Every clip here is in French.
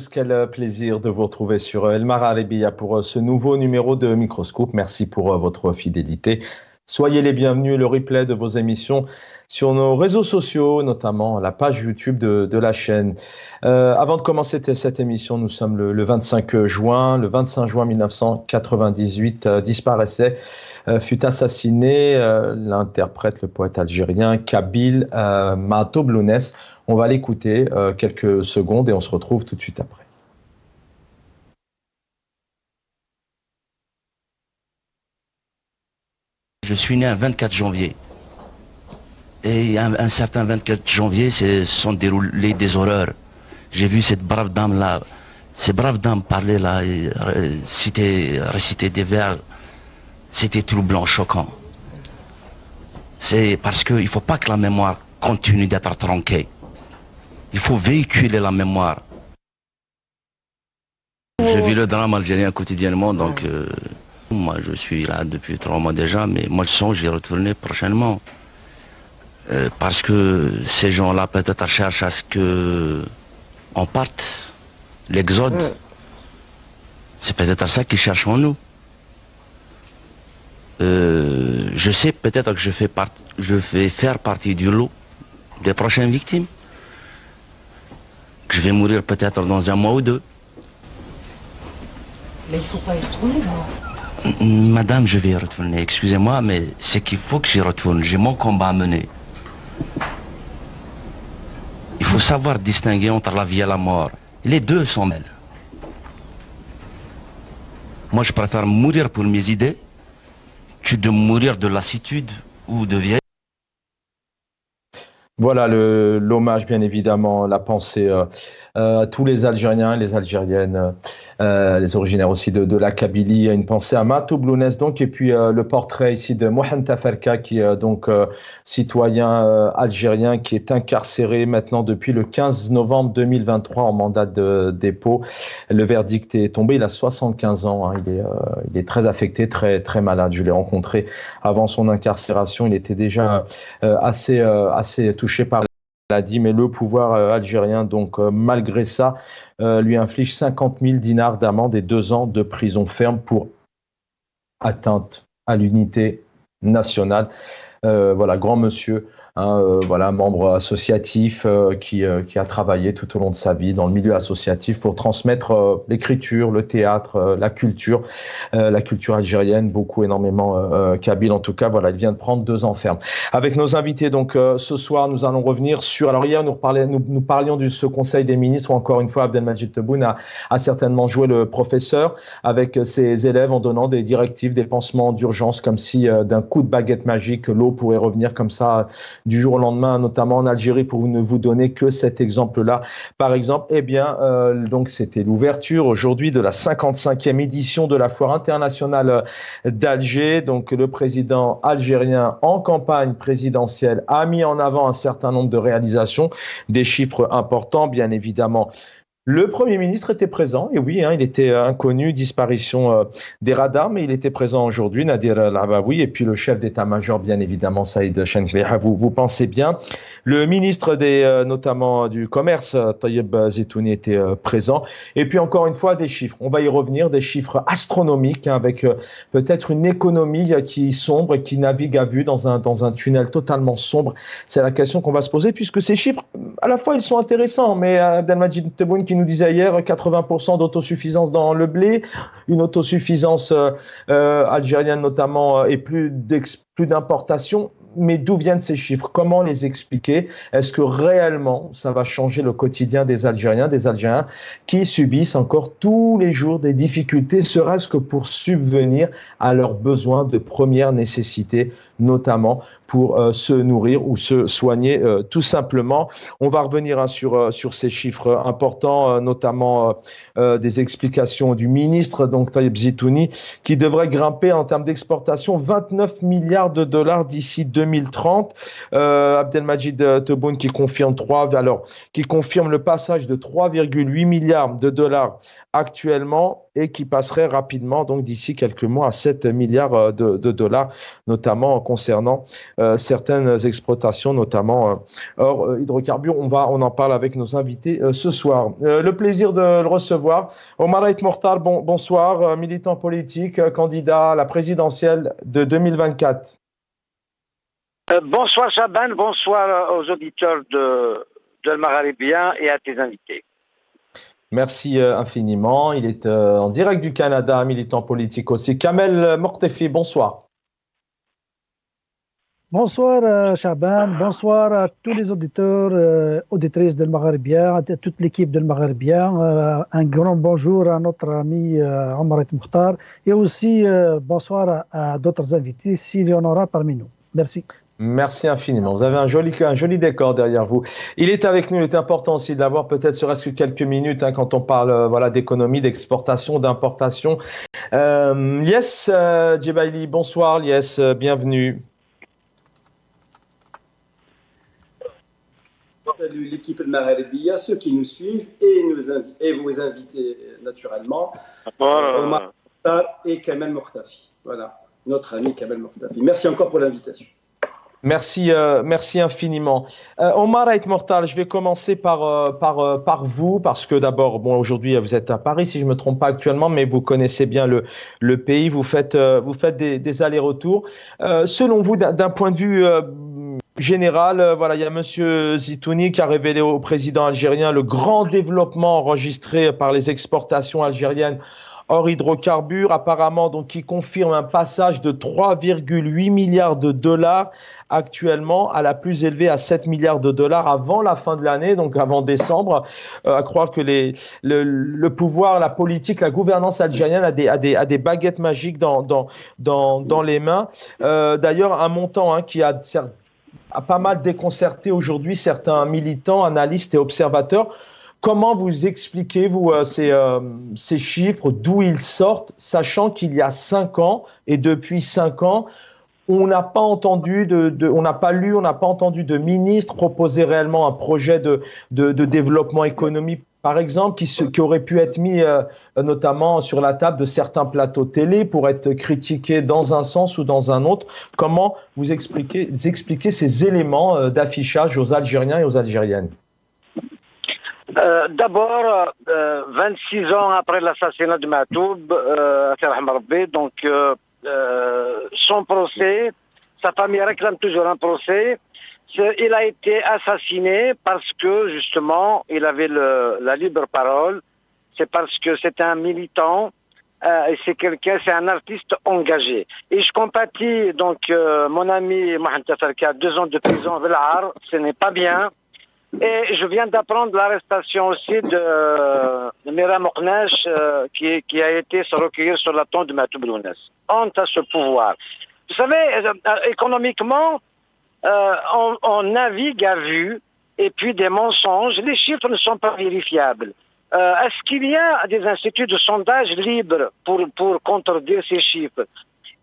Quel plaisir de vous retrouver sur El Marharibiya pour ce nouveau numéro de Microscope. Merci pour votre fidélité. Soyez les bienvenus, le replay de vos émissions sur nos réseaux sociaux, notamment la page YouTube de la chaîne. Avant de commencer cette émission, nous sommes le 25 juin. Le 25 juin 1998 disparaissait, fut assassiné l'interprète, le poète algérien Kabil Mahtoblounes. On va l'écouter quelques secondes et on se retrouve tout de suite après. Je suis né un 24 janvier. Et un certain 24 janvier, se sont déroulées des horreurs. J'ai vu cette brave dame-là, ces braves dames parler là, et réciter des vers. C'était troublant, choquant. C'est parce qu'il ne faut pas que la mémoire continue d'être tronquée. Il faut véhiculer la mémoire. Je vis le drame algérien quotidiennement, donc moi je suis là depuis 3 mois déjà, mais moi je sens que j'y retourner prochainement. Parce que ces gens-là peut-être cherchent à ce que on parte, l'exode. C'est peut-être à ça qu'ils cherchent en nous. Je sais peut-être que je vais faire partie du lot des prochaines victimes. Que je vais mourir peut-être dans 1 mois ou 2. Mais il faut pas y retourner, moi. Madame, je vais y retourner. Excusez-moi, mais c'est qu'il faut que j'y retourne. J'ai mon combat à mener. Il faut savoir distinguer entre la vie et la mort. Les deux sont belles. Moi, je préfère mourir pour mes idées que de mourir de lassitude ou de vieillesse. Voilà l'hommage, bien évidemment, la pensée à tous les Algériens, les Algériennes, les originaires aussi de la Kabylie. Une pensée à Mahtoblounes, donc, et puis le portrait ici de Mohamed Tafarka, qui est donc citoyen algérien, qui est incarcéré maintenant depuis le 15 novembre 2023 en mandat de dépôt. Le verdict est tombé, il a 75 ans, hein, il est très affecté, très, très malade. Je l'ai rencontré avant son incarcération, il était déjà assez touché par la maladie, mais le pouvoir algérien, donc malgré ça, lui inflige 50 000 dinars d'amende et 2 ans de prison ferme pour atteinte à l'unité nationale. Voilà, grand monsieur, hein, voilà, membre associatif qui a travaillé tout au long de sa vie dans le milieu associatif pour transmettre l'écriture, le théâtre, la culture algérienne, énormément kabyle. En tout cas, voilà, il vient de prendre 2 ans ferme. Avec nos invités, donc ce soir, nous allons revenir sur. Alors hier, nous parlions de ce Conseil des ministres où encore une fois, Abdelmajid Tebboune a certainement joué le professeur avec ses élèves en donnant des directives, des pansements d'urgence, comme si d'un coup de baguette magique, l'eau pourrait revenir comme ça du jour au lendemain, notamment en Algérie, pour ne vous donner que cet exemple-là. Par exemple, donc c'était l'ouverture aujourd'hui de la 55e édition de la Foire internationale d'Alger. Donc le président algérien en campagne présidentielle a mis en avant un certain nombre de réalisations, des chiffres importants, bien évidemment. Le Premier ministre était présent, et oui, hein, il était inconnu, disparition des radars, mais il était présent aujourd'hui, Nadir El-Abaoui, et puis le chef d'état-major, bien évidemment, Saïd Chenkleha, vous pensez bien. Le ministre notamment du Commerce, Taïeb Zetouni, était présent. Et puis encore une fois, des chiffres. On va y revenir, des chiffres astronomiques, hein, avec peut-être une économie qui sombre et qui navigue à vue dans un tunnel totalement sombre. C'est la question qu'on va se poser, puisque ces chiffres, à la fois, ils sont intéressants, mais Abdelmajid Tebboune qui nous disait hier 80% d'autosuffisance dans le blé, une autosuffisance algérienne notamment et plus d'importation. Mais d'où viennent ces chiffres? Comment les expliquer? Est-ce que réellement ça va changer le quotidien des Algériens qui subissent encore tous les jours des difficultés, serait-ce que pour subvenir à leurs besoins de première nécessité, notamment pour se nourrir ou se soigner tout simplement. On va revenir sur ces chiffres importants, notamment des explications du ministre, donc Taïeb Zetouni, qui devrait grimper en termes d'exportation 29 milliards de dollars d'ici 2030. Abdelmajid Tebboune qui confirme le passage de 3,8 milliards de dollars actuellement et qui passerait rapidement, donc d'ici quelques mois, à 7 milliards de dollars, notamment concernant certaines exploitations, notamment hors hydrocarbures. On en parle avec nos invités ce soir. Le plaisir de le recevoir. Omar Ait Mortal, bonsoir, militant politique, candidat à la présidentielle de 2024. Bonsoir Chaban, bonsoir aux auditeurs de El Maghrébien et à tes invités. Merci infiniment. Il est en direct du Canada, militant politique aussi. Kamel Mortefi, bonsoir. Bonsoir Chaban, bonsoir à tous les auditeurs, auditrices d'El Maghrébien, à toute l'équipe d'El Maghrébien. Un grand bonjour à notre ami Omar Ait Mortal et aussi bonsoir à d'autres invités s'il y en aura parmi nous. Merci. Merci infiniment. Vous avez un joli décor derrière vous. Il est avec nous. Il est important aussi d'avoir peut-être serait-ce que quelques minutes quand on parle d'économie, d'exportation, d'importation. Lies Djebaili, bonsoir Lies, bienvenue. Salut l'équipe El Maghrébia, ceux qui nous suivent et vos invités naturellement, Omar et Kamel Mortafi. Voilà, notre ami Kamel Mortafi. Merci encore pour l'invitation. Merci infiniment. Omar Ait Mortal, je vais commencer par vous, parce que d'abord, aujourd'hui, vous êtes à Paris, si je ne me trompe pas actuellement, mais vous connaissez bien le pays, vous faites des allers-retours. Selon vous, d'un point de vue général, il y a M. Zitouni qui a révélé au président algérien le grand développement enregistré par les exportations algériennes hors hydrocarbures, apparemment, donc qui confirme un passage de 3,8 milliards de dollars actuellement à la plus élevée à 7 milliards de dollars avant la fin de l'année, donc avant décembre. À croire que le pouvoir, la politique, la gouvernance algérienne a des baguettes magiques dans les mains. D'ailleurs, un montant qui a pas mal déconcerté aujourd'hui certains militants, analystes et observateurs. Comment vous expliquez, vous, ces chiffres, d'où ils sortent, sachant qu'il y a 5 ans, et depuis 5 ans, on n'a pas entendu on n'a pas lu, on n'a pas entendu de ministre proposer réellement un projet de développement économique, par exemple, qui aurait pu être mis notamment sur la table de certains plateaux télé pour être critiqué dans un sens ou dans un autre. Comment vous expliquez ces éléments d'affichage aux Algériens et aux Algériennes? D'abord, 26 ans après l'assassinat de Matoub, donc son procès, sa famille réclame toujours un procès. Il a été assassiné parce que justement il avait la libre parole. C'est parce que c'est un militant et c'est un artiste engagé. Et je compatis donc mon ami Mohamed Tafar qui a 2 ans de prison à Vel'ar, ce n'est pas bien. Et je viens d'apprendre l'arrestation aussi de Mira Mouknesh qui a été se recueillir sur la tombe de Matoub Lounès. Honte à ce pouvoir. Vous savez, économiquement, on navigue à vue et puis des mensonges. Les chiffres ne sont pas vérifiables. Est-ce qu'il y a des instituts de sondage libres pour contredire ces chiffres?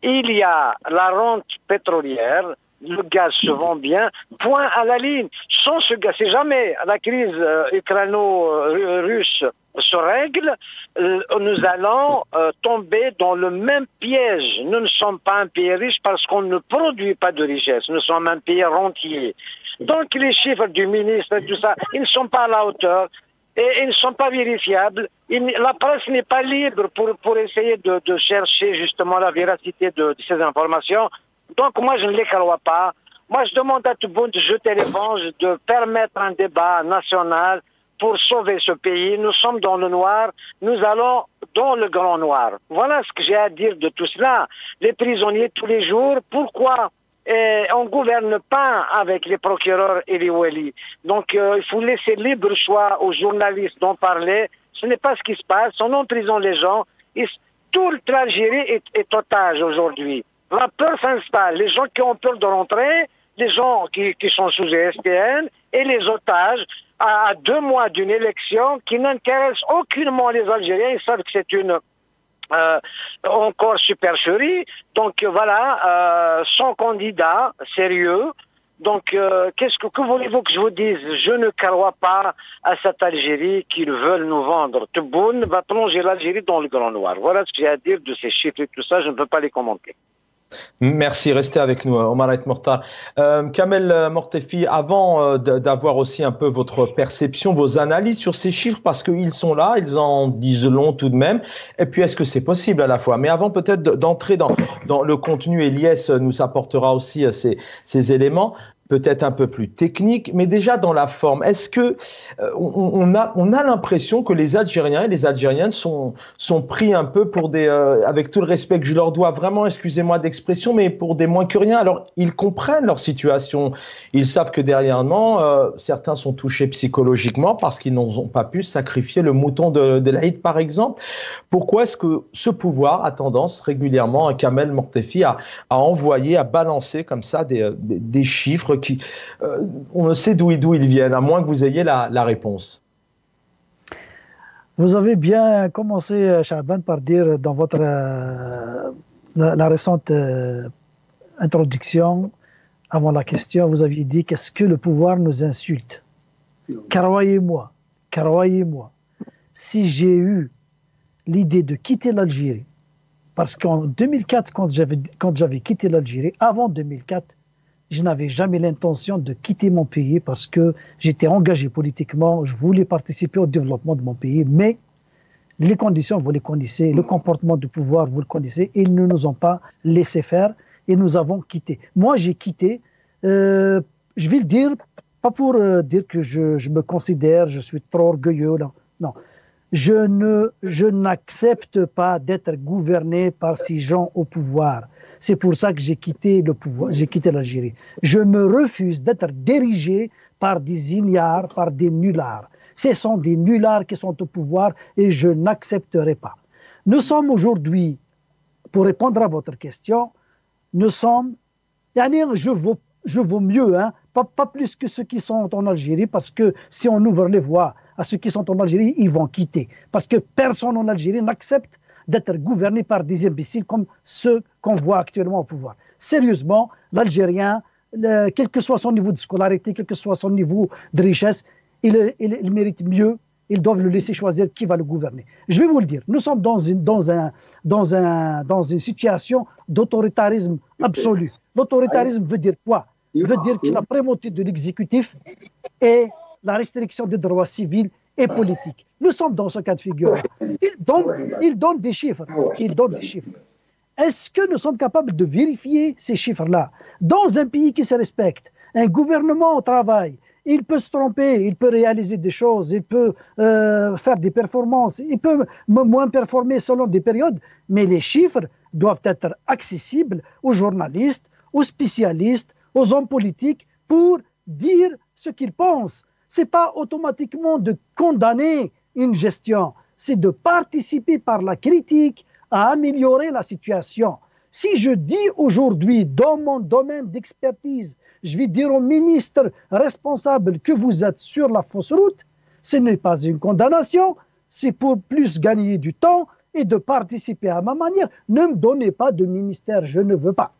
Il y a la rente pétrolière. Le gaz se vend bien, point à la ligne. Sans ce gaz, si jamais la crise ukraino-russe se règle, nous allons tomber dans le même piège. Nous ne sommes pas un pays riche parce qu'on ne produit pas de richesse. Nous sommes un pays rentier. Donc les chiffres du ministre et tout ça, ils ne sont pas à la hauteur et ils ne sont pas vérifiables. La presse n'est pas libre pour essayer de chercher justement la véracité de ces informations. Donc moi je ne les crois pas. Moi je demande à tout le monde de jeter l'éponge, de permettre un débat national pour sauver ce pays. Nous sommes dans le noir, nous allons dans le grand noir. Voilà ce que j'ai à dire de tout cela. Les prisonniers tous les jours, pourquoi on ne gouverne pas avec les procureurs et les wali. Donc il faut laisser libre choix aux journalistes d'en parler. Ce n'est pas ce qui se passe. On emprisonne les gens. Toute l'Algérie est otage aujourd'hui. La peur s'installe. Les gens qui ont peur de rentrer, les gens qui sont sous STN et les otages à 2 mois d'une élection qui n'intéresse aucunement les Algériens. Ils savent que c'est une encore supercherie. Donc voilà, son candidat sérieux Donc, que voulez-vous que je vous dise? Je ne crois pas à cette Algérie qu'ils veulent nous vendre. Tebboune va plonger l'Algérie dans le grand noir. Voilà ce que j'ai à dire de ces chiffres et tout ça. Je ne peux pas les commenter. Merci, restez avec nous, Omar El Mortar. Kamel Mortefi, avant d'avoir aussi un peu votre perception, vos analyses sur ces chiffres, parce qu'ils sont là, ils en disent long tout de même, et puis est-ce que c'est possible à la fois? Mais avant peut-être d'entrer dans le contenu, Eliès nous apportera aussi ces éléments, peut-être un peu plus techniques, mais déjà dans la forme. Est-ce que on a l'impression que les Algériens et les Algériennes sont pris un peu pour des, avec tout le respect que je leur dois, vraiment, excusez-moi d'expression, mais pour des moins que rien. Alors, ils comprennent leur situation. Ils savent que dernièrement, certains sont touchés psychologiquement parce qu'ils n'ont pas pu sacrifier le mouton de l'Aïd, par exemple. Pourquoi est-ce que ce pouvoir a tendance régulièrement, Kamel Mortefi, à envoyer, à balancer comme ça des chiffres qui, on ne sait d'où ils viennent, à moins que vous ayez la réponse? Vous avez bien commencé, Chaban, par dire dans votre la récente introduction, avant la question, vous aviez dit qu'est-ce que le pouvoir nous insulte? Croyez-moi, si j'ai eu l'idée de quitter l'Algérie, parce qu'en 2004, quand j'avais quitté l'Algérie, avant 2004, je n'avais jamais l'intention de quitter mon pays parce que j'étais engagé politiquement, je voulais participer au développement de mon pays, mais les conditions, vous les connaissez, le comportement du pouvoir, vous le connaissez, ils ne nous ont pas laissé faire et nous avons quitté. Moi, j'ai quitté, je vais le dire, pas pour dire que je me considère, je suis trop orgueilleux, non. Je n'accepte pas d'être gouverné par ces gens au pouvoir. C'est pour ça que j'ai quitté le pouvoir, j'ai quitté l'Algérie. Je me refuse d'être dirigé par des ignares, par des nullards. Ce sont des nullards qui sont au pouvoir et je n'accepterai pas. Nous sommes aujourd'hui, pour répondre à votre question, nous sommes, je vaux mieux, hein, pas plus que ceux qui sont en Algérie, parce que si on ouvre les voies à ceux qui sont en Algérie, ils vont quitter. Parce que personne en Algérie n'accepte d'être gouverné par des imbéciles comme ceux qu'on voit actuellement au pouvoir. Sérieusement, l'Algérien, quel que soit son niveau de scolarité, quel que soit son niveau de richesse, il mérite mieux. Ils doivent le laisser choisir qui va le gouverner. Je vais vous le dire, nous sommes dans une situation d'autoritarisme absolu. L'autoritarisme veut dire quoi? Veut dire que la primauté de l'exécutif et la restriction des droits civils et politiques. Nous sommes dans ce cas de figure. Ils donnent des chiffres. Est-ce que nous sommes capables de vérifier ces chiffres-là? Dans un pays qui se respecte, un gouvernement au travail, il peut se tromper, il peut réaliser des choses, il peut faire des performances, il peut moins performer selon des périodes, mais les chiffres doivent être accessibles aux journalistes, aux spécialistes, aux hommes politiques pour dire ce qu'ils pensent. Ce n'est pas automatiquement de condamner une gestion, c'est de participer par la critique à améliorer la situation. Si je dis aujourd'hui, dans mon domaine d'expertise, je vais dire au ministre responsable que vous êtes sur la fausse route, ce n'est pas une condamnation, c'est pour plus gagner du temps et de participer à ma manière. Ne me donnez pas de ministère, je ne veux pas.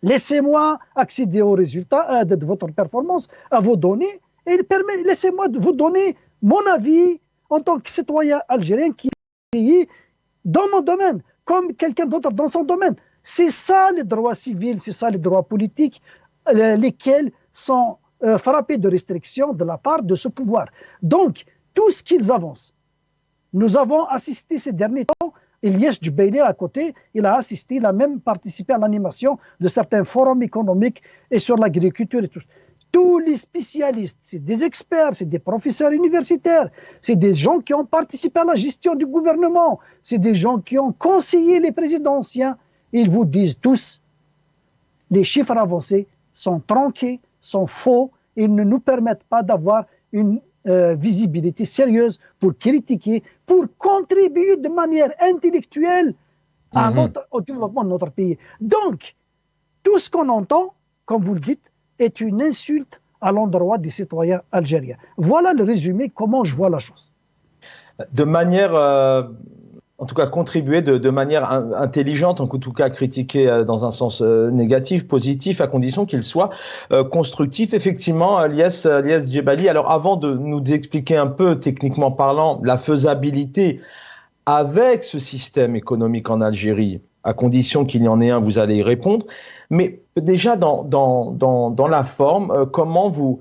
Laissez-moi accéder aux résultats de votre performance, à vos données, et laissez-moi vous donner mon avis en tant que citoyen algérien qui est dans mon domaine, comme quelqu'un d'autre dans son domaine. C'est ça les droits civils, c'est ça les droits politiques, lesquels sont frappés de restrictions de la part de ce pouvoir. Donc, tout ce qu'ils avancent, nous avons assisté ces derniers temps, Eliès Djubeili à côté, il a assisté, il a même participé à l'animation de certains forums économiques et sur l'agriculture et tout. Tous les spécialistes, c'est des experts, c'est des professeurs universitaires, c'est des gens qui ont participé à la gestion du gouvernement, c'est des gens qui ont conseillé les présidents anciens. Ils vous disent tous, les chiffres avancés sont tronqués, sont faux, ils ne nous permettent pas d'avoir une visibilité sérieuse pour critiquer, pour contribuer de manière intellectuelle au développement de notre pays. Donc, tout ce qu'on entend, comme vous le dites, est une insulte à l'endroit des citoyens algériens. Voilà le résumé, comment je vois la chose. De manière en tout cas contribuer de manière intelligente, en tout cas critiquer dans un sens négatif, positif, à condition qu'il soit constructif. Effectivement, Lies Djebali, alors avant de nous expliquer un peu, techniquement parlant, la faisabilité avec ce système économique en Algérie, à condition qu'il y en ait un, vous allez y répondre, mais déjà dans la forme, comment vous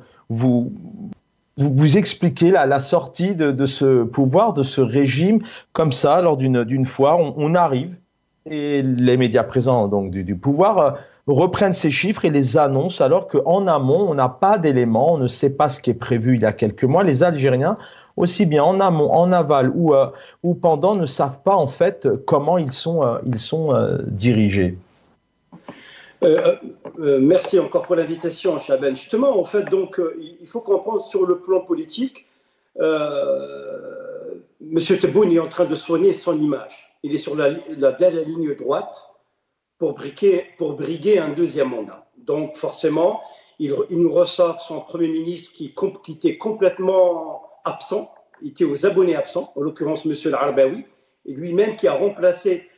expliquez la sortie de ce pouvoir, de ce régime, comme ça, lors d'une foire, on arrive, et les médias présents donc du pouvoir reprennent ces chiffres et les annoncent, alors qu'en amont, on n'a pas d'éléments, on ne sait pas ce qui est prévu il y a quelques mois. Les Algériens, aussi bien en amont, en aval ou pendant, ne savent pas en fait comment ils sont dirigés. Merci encore pour l'invitation, Chaben. Justement, en fait, donc, il faut comprendre sur le plan politique, M. Tebboune est en train de soigner son image. Il est sur la dernière ligne droite pour briguer un deuxième mandat. Donc, forcément, il nous ressort son Premier ministre qui était complètement absent, il était aux abonnés absents, en l'occurrence M. Al-Arbaoui, et lui-même qui a remplacé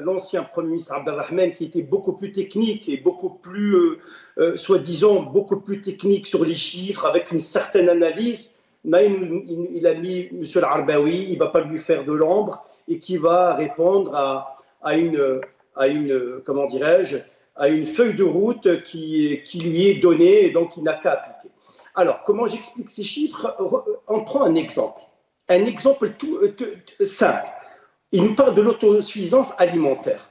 l'ancien Premier ministre Abdelrahman, qui était beaucoup plus technique et beaucoup plus, soi-disant, beaucoup plus technique sur les chiffres, avec une certaine analyse. Là, il a mis M. Al-Arbaoui, il ne va pas lui faire de l'ombre, et qui va répondre à une comment dirais-je, à une feuille de route qui lui est donnée et donc il n'a qu'à appliquer. Alors, comment j'explique ces chiffres? On prend un exemple tout simple. Il nous parle de l'autosuffisance alimentaire.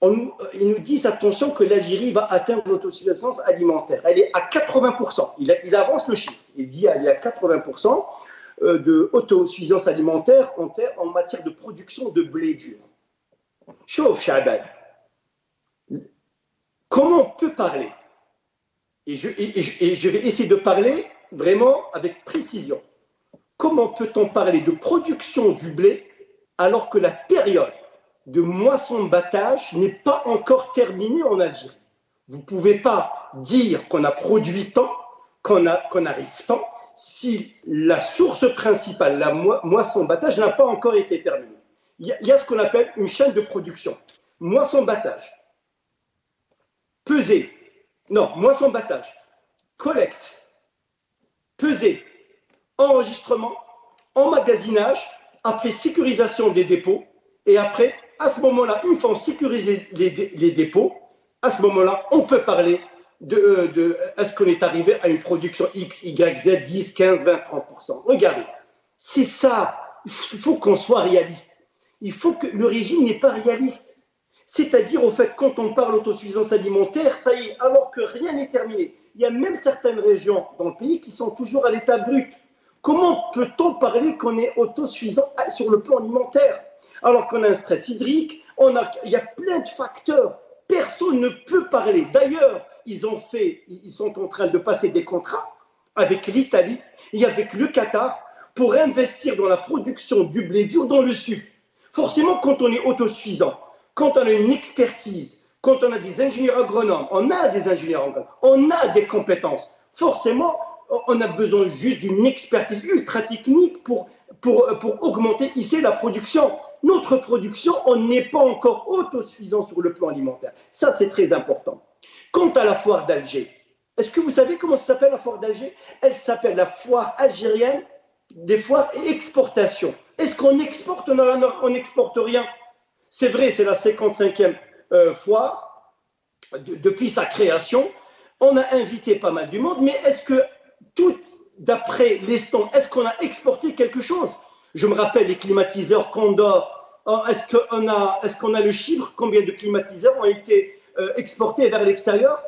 Ils nous disent, attention, que l'Algérie va atteindre l'autosuffisance alimentaire. Elle est à 80%. Il avance le chiffre. Il dit qu'il y a 80% de autosuffisance alimentaire en matière de production de blé dur. Chauffe, Chaban. Comment on peut parler et je vais essayer de parler vraiment avec précision. Comment peut-on parler de production du blé alors que la période de moisson-battage n'est pas encore terminée en Algérie? Vous ne pouvez pas dire qu'on a produit tant, qu'on arrive tant, si la source principale, la moisson-battage, n'a pas encore été terminée. Il y a ce qu'on appelle une chaîne de production. Moisson-battage, pesée, non, moisson-battage, collecte, pesée, enregistrement, emmagasinage, après sécurisation des dépôts, et après, à ce moment-là, une fois on sécurise les dépôts, à ce moment-là, on peut parler est-ce qu'on est arrivé à une production X, Y, Z, 10, 15, 20, 30%. Regardez, c'est ça, il faut qu'on soit réaliste. Il faut que le régime n'est pas réaliste. C'est-à-dire, au fait, quand on parle d'autosuffisance alimentaire, ça y est, alors que rien n'est terminé. Il y a même certaines régions dans le pays qui sont toujours à l'état brut. Comment peut-on parler qu'on est autosuffisant sur le plan alimentaire alors qu'on a un stress hydrique, il y a plein de facteurs. Personne ne peut parler. D'ailleurs, ils sont en train de passer des contrats avec l'Italie et avec le Qatar pour investir dans la production du blé dur dans le sud. Forcément, quand on est autosuffisant, quand on a une expertise, quand on a des ingénieurs agronomes, on a des compétences, forcément, on a besoin juste d'une expertise ultra technique pour augmenter ici la production. Notre production, on n'est pas encore autosuffisant sur le plan alimentaire. Ça, c'est très important. Quant à la foire d'Alger, est-ce que vous savez comment ça s'appelle la foire d'Alger? Elle s'appelle la foire algérienne des foires et exportations. Est-ce qu'on exporte? On n'exporte rien. C'est vrai, c'est la 55e foire depuis sa création. On a invité pas mal du monde, mais est-ce que d'après les stands, est-ce qu'on a exporté quelque chose? Je me rappelle les climatiseurs Condor. Est-ce qu'on a le chiffre? Combien de climatiseurs ont été exportés vers l'extérieur?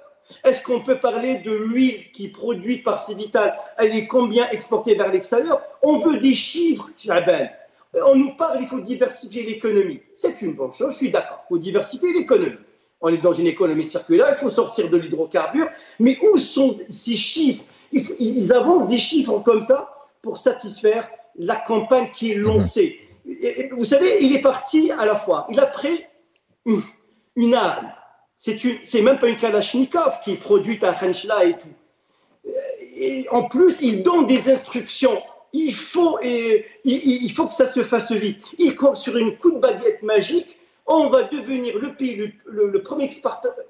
Est-ce qu'on peut parler de l'huile qui est produite par Civital? Elle est combien exportée vers l'extérieur? On veut des chiffres, Chaban. On nous parle, il faut diversifier l'économie. C'est une bonne chose, je suis d'accord. Il faut diversifier l'économie. On est dans une économie circulaire, il faut sortir de l'hydrocarbure. Mais où sont ces chiffres? Ils avancent des chiffres comme ça pour satisfaire la campagne qui est lancée. Et vous savez, il est parti à la fois. Il a pris une arme. C'est même pas une Kalachnikov qui est produite à Khenchela et tout. Et en plus, il donne des instructions il faut que ça se fasse vite. Sur une coup de baguette magique, on va devenir le pays, le premier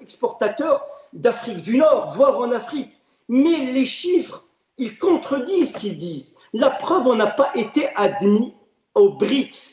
exportateur d'Afrique du Nord, voire en Afrique. Mais les chiffres, ils contredisent ce qu'ils disent. La preuve, on n'a pas été admis aux BRICS.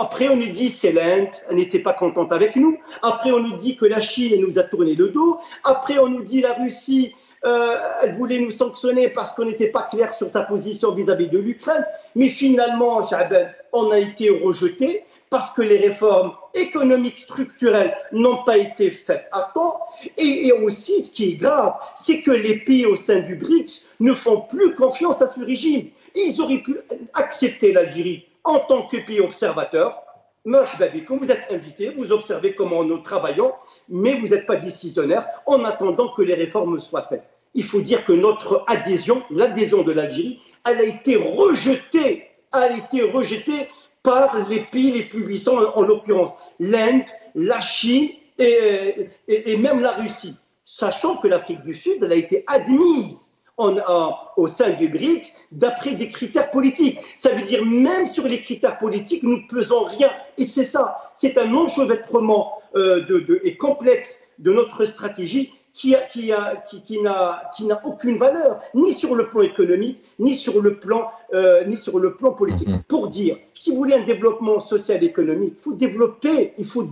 Après, on nous dit c'est l'Inde, elle n'était pas contente avec nous. Après, on nous dit que la Chine nous a tourné le dos. Après, on nous dit la Russie, elle voulait nous sanctionner parce qu'on n'était pas clair sur sa position vis-à-vis de l'Ukraine. Mais finalement, Chahban, on a été rejeté parce que les réformes économiques structurelles n'ont pas été faites à temps. Et aussi, ce qui est grave, c'est que les pays au sein du BRICS ne font plus confiance à ce régime. Ils auraient pu accepter l'Algérie en tant que pays observateur. Quand vous êtes invité, vous observez comment nous travaillons, mais vous n'êtes pas décisionnaire en attendant que les réformes soient faites. Il faut dire que notre adhésion, l'adhésion de l'Algérie, elle a été rejetée par les pays les plus puissants, en l'occurrence l'Inde, la Chine et même la Russie. Sachant que l'Afrique du Sud, elle a été admise au sein du BRICS d'après des critères politiques. Ça veut dire même sur les critères politiques, nous ne pesons rien. Et c'est ça, c'est un enchevêtrement et complexe de notre stratégie qui n'a aucune valeur, ni sur le plan économique, ni sur le plan politique. Pour dire, si vous voulez un développement social et économique, il faut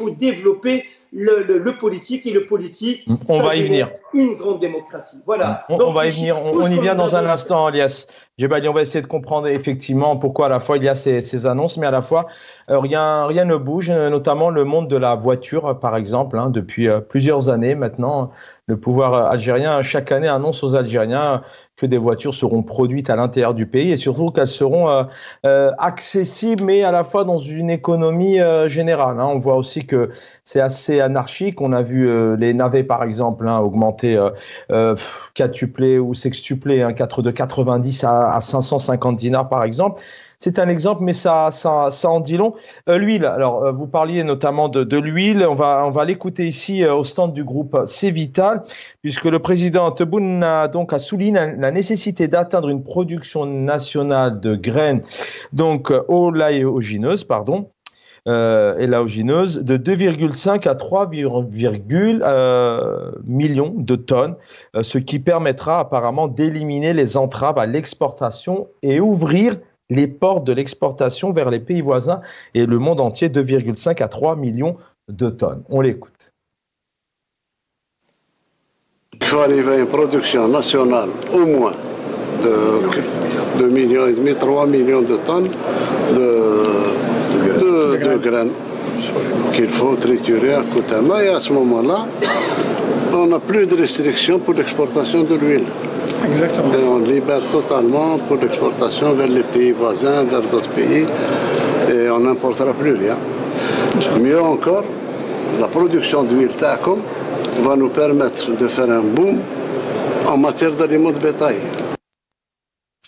développer le politique, et le politique, on va y venir. Une grande démocratie. Voilà. On va y venir. On y vient dans un instant, Elias Djebali. On va essayer de comprendre effectivement pourquoi à la fois il y a ces annonces, mais à la fois rien ne bouge, notamment le monde de la voiture, par exemple. Depuis plusieurs années maintenant, le pouvoir algérien, chaque année, annonce aux Algériens que des voitures seront produites à l'intérieur du pays et surtout qu'elles seront accessibles, mais à la fois dans une économie générale. On voit aussi que c'est assez anarchique. On a vu les navets, par exemple, augmenter quintupler ou sextupler, de 90 à 550 dinars, par exemple. C'est un exemple, mais ça en dit long. L'huile, alors vous parliez notamment de l'huile. On va l'écouter ici au stand du groupe Cévital, puisque le président Tebboune a souligné la nécessité d'atteindre une production nationale de graines, donc oléagineuses, élaogineuses, de 2,5 à 3 millions de tonnes, ce qui permettra apparemment d'éliminer les entraves à l'exportation et ouvrir les portes de l'exportation vers les pays voisins et le monde entier, 2,5 à 3 millions de tonnes. On l'écoute. Il faut arriver à une production nationale au moins de 2,5 millions, 3 millions de tonnes de graines qu'il faut triturer à Koutama, et à ce moment-là, on n'a plus de restrictions pour l'exportation de l'huile. Exactement. Et on libère totalement pour l'exportation vers les pays voisins, vers d'autres pays, et on n'importera plus rien. Mieux encore, la production d'huile Takom va nous permettre de faire un boom en matière d'aliments de bétail.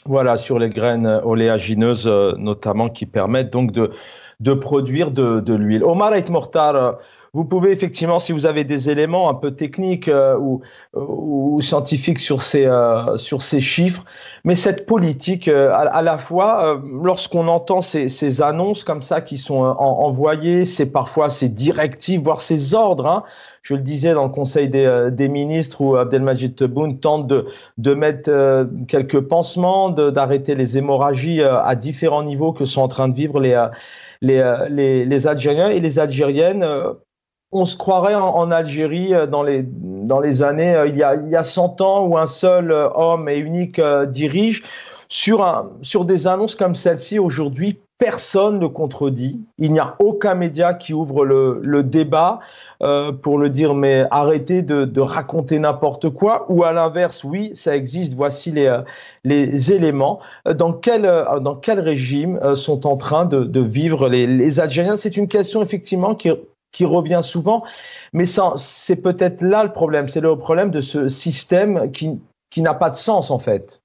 Voilà, sur les graines oléagineuses notamment, qui permettent donc de produire de l'huile. Omar Ait Mortar, vous pouvez effectivement, si vous avez des éléments un peu techniques ou scientifiques sur ces chiffres, mais cette politique, à la fois, lorsqu'on entend ces annonces comme ça qui sont envoyées, c'est parfois ces directives, voire ces ordres, je le disais dans le Conseil des ministres où Abdelmajid Tebboune tente de mettre quelques pansements, d'arrêter les hémorragies à différents niveaux que sont en train de vivre les Algériens et les Algériennes. On se croirait en Algérie dans les années, il y a 100 ans, où un seul homme et unique dirige. Sur des annonces comme celle-ci, aujourd'hui, personne ne contredit. Il n'y a aucun média qui ouvre le débat pour le dire, mais arrêtez de raconter n'importe quoi. Ou à l'inverse, oui, ça existe, voici les éléments. Dans quel régime sont en train de vivre les Algériens? C'est une question effectivement qui revient souvent, mais c'est peut-être là le problème. C'est le problème de ce système qui n'a pas de sens en fait.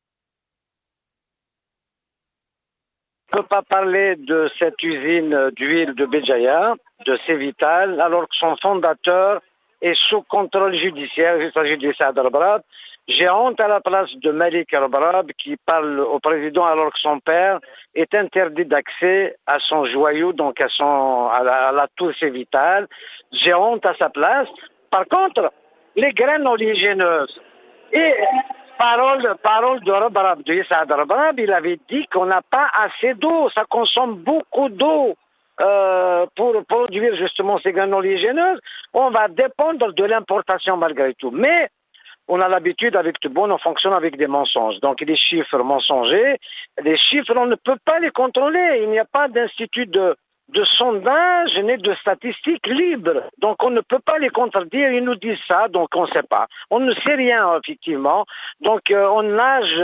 On ne peut pas parler de cette usine d'huile de Béjaïa, de Cévital, alors que son fondateur est sous contrôle judiciaire. Il s'agit de Saad Al-Brad. J'ai honte à la place de Malik Al-Brab qui parle au président alors que son père est interdit d'accès à son joyau, donc à la tour vitale. J'ai honte à sa place. Par contre, les graines oléagineuses et parole de Rabrab, de Issa Rabrab, il avait dit qu'on n'a pas assez d'eau, ça consomme beaucoup d'eau. Pour produire justement ces graines oléagineuses, on va dépendre de l'importation malgré tout. Mais on a l'habitude avec tout bon, on fonctionne avec des mensonges. Donc des chiffres mensongers, les chiffres, on ne peut pas les contrôler. Il n'y a pas d'institut de sondage ni de statistiques libres. Donc on ne peut pas les contredire. Ils nous disent ça, donc on ne sait pas. On ne sait rien, effectivement. Donc on nage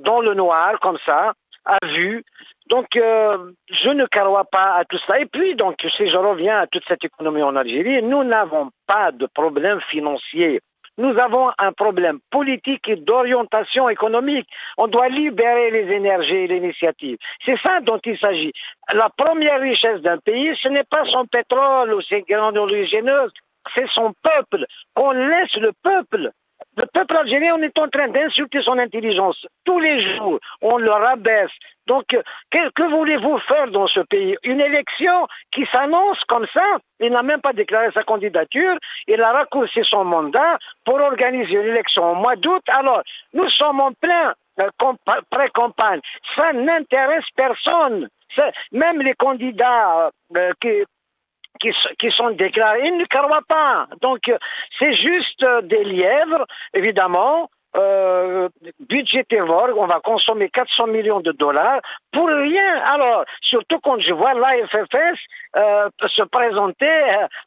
dans le noir, comme ça, à vue. Donc, je ne crois pas à tout ça. Et puis, donc, si je reviens à toute cette économie en Algérie, nous n'avons pas de problème financier. Nous avons un problème politique et d'orientation économique. On doit libérer les énergies et l'initiative. C'est ça dont il s'agit. La première richesse d'un pays, ce n'est pas son pétrole ou ses grandes oléagineuses, c'est son peuple. Qu'on laisse le peuple. Le peuple algérien, on est en train d'insulter son intelligence. Tous les jours, on le rabaisse. Donc, que voulez-vous faire dans ce pays? Une élection qui s'annonce comme ça, il n'a même pas déclaré sa candidature, il a raccourci son mandat pour organiser une élection au mois d'août. Alors, nous sommes en plein pré-campagne. Ça n'intéresse personne. Même les candidats qui sont déclarés, ils ne croient pas. Donc, c'est juste des lièvres, évidemment, budgétivores. On va consommer 400 millions de dollars pour rien. Alors, surtout quand je vois l'AFFS se présenter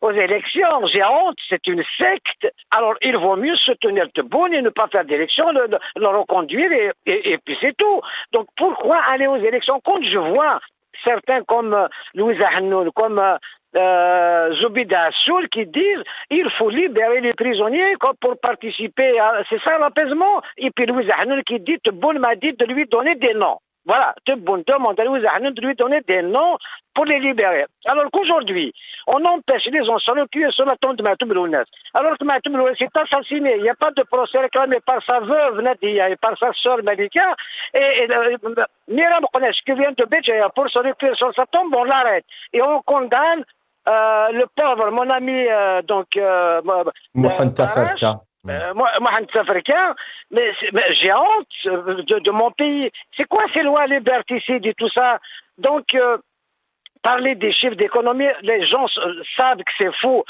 aux élections, j'ai honte, c'est une secte. Alors, il vaut mieux se tenir debout et ne pas faire d'élections, le reconduire et puis c'est tout. Donc, pourquoi aller aux élections? Quand je vois certains comme Louis Ahnoul, comme Zoubida Assoul qui disent il faut libérer les prisonniers pour participer à... C'est ça l'apaisement. Et puis Louis Ahnoul qui dit Tebboune m'a dit de lui donner des noms. Voilà, Tebboune demande à Louis Ahnoul de lui donner des noms pour les libérer. Alors qu'aujourd'hui, on empêche les gens sur le cul et sur la tombe de Matoum Lounes. Alors que Matoum Lounes est assassiné, il n'y a pas de procès réclamé par sa veuve Nadia et par sa sœur Malika. Et Miram Kounesh qui vient de Béjaïa pour se recueillir sur sa tombe, on l'arrête. Et on condamne le pauvre, mon ami, Mohamed Tafarka. Mohamed Tafarka, mais j'ai honte de mon pays. C'est quoi ces lois liberticides et tout ça? Donc, parler des chiffres d'économie, les gens savent que c'est faux.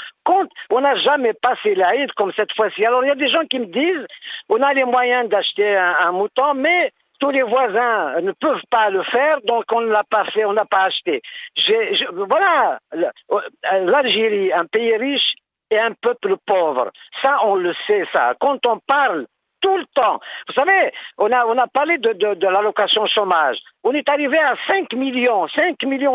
On n'a jamais passé l'Aïd comme cette fois-ci. Alors, il y a des gens qui me disent, on a les moyens d'acheter un mouton, mais tous les voisins ne peuvent pas le faire, donc on ne l'a pas fait, on n'a pas acheté. Voilà, l'Algérie, un pays riche et un peuple pauvre. Ça, on le sait, ça. Quand on parle tout le temps, vous savez, on a parlé de l'allocation chômage. On est arrivé à 5 millions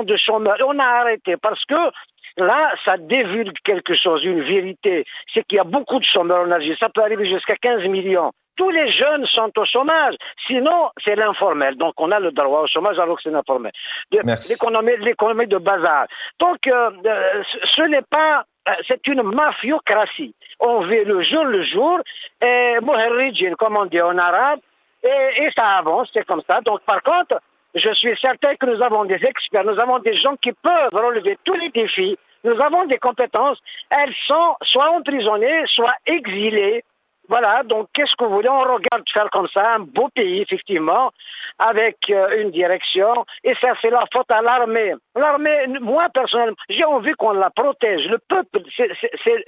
de chômeurs. Et on a arrêté parce que là, ça divulgue quelque chose, une vérité. C'est qu'il y a beaucoup de chômeurs en Algérie. Ça peut arriver jusqu'à 15 millions. Tous les jeunes sont au chômage. Sinon, c'est l'informel. Donc, on a le droit au chômage alors que c'est l'informel. L'économie de bazar. Donc, ce n'est pas... C'est une mafiocratie. On vit le jour, et Moherridjin, comme on dit en arabe, et ça avance, c'est comme ça. Donc, par contre, je suis certain que nous avons des experts, nous avons des gens qui peuvent relever tous les défis, nous avons des compétences, elles sont soit emprisonnées, soit exilées. Voilà, donc qu'est-ce que vous voulez? On regarde faire comme ça, un beau pays, effectivement, avec une direction, et ça, c'est la faute à l'armée. L'armée, moi, personnellement, j'ai envie qu'on la protège. Le peuple,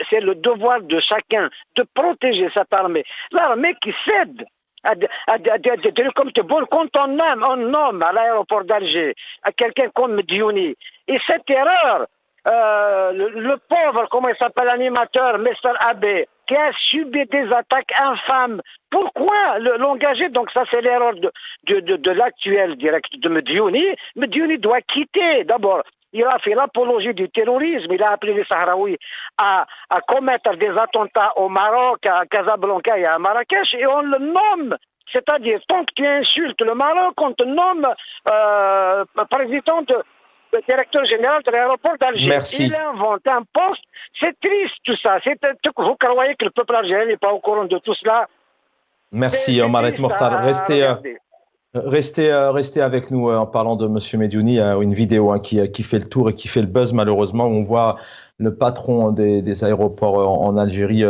c'est le devoir de chacun de protéger cette armée. L'armée qui cède comme quand on nomme à l'aéroport d'Alger à quelqu'un comme Diouni, et cette erreur, le pauvre, comment il s'appelle, l'animateur, Mr. Abbé, qui a subi des attaques infâmes. Pourquoi l'engager? Donc ça, c'est l'erreur de l'actuel direct de Mediouni. Mediouni doit quitter. D'abord, il a fait l'apologie du terrorisme. Il a appelé les Sahraouis à commettre des attentats au Maroc, à Casablanca et à Marrakech, et on le nomme. C'est-à-dire, tant que tu insultes le Maroc, on te nomme président le directeur général de l'aéroport d'Alger. Merci. Il invente un poste. C'est triste tout ça. Vous croyez que le peuple algérien n'est pas au courant de tout cela? Merci Omar Et Mokhtar. Restez avec nous en parlant de Monsieur Mediouni. Une vidéo qui fait le tour et qui fait le buzz malheureusement. On voit le patron des aéroports en Algérie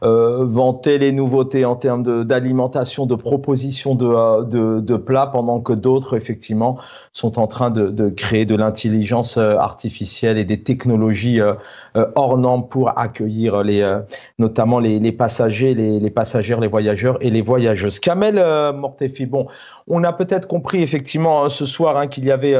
vanter les nouveautés en termes d'alimentation, de propositions de plats, pendant que d'autres, effectivement, sont en train de créer de l'intelligence artificielle et des technologies hors normes pour accueillir notamment les passagers, les passagères, les voyageurs et les voyageuses. Kamel Mortefi, bon, on a peut-être compris effectivement ce soir qu'il y avait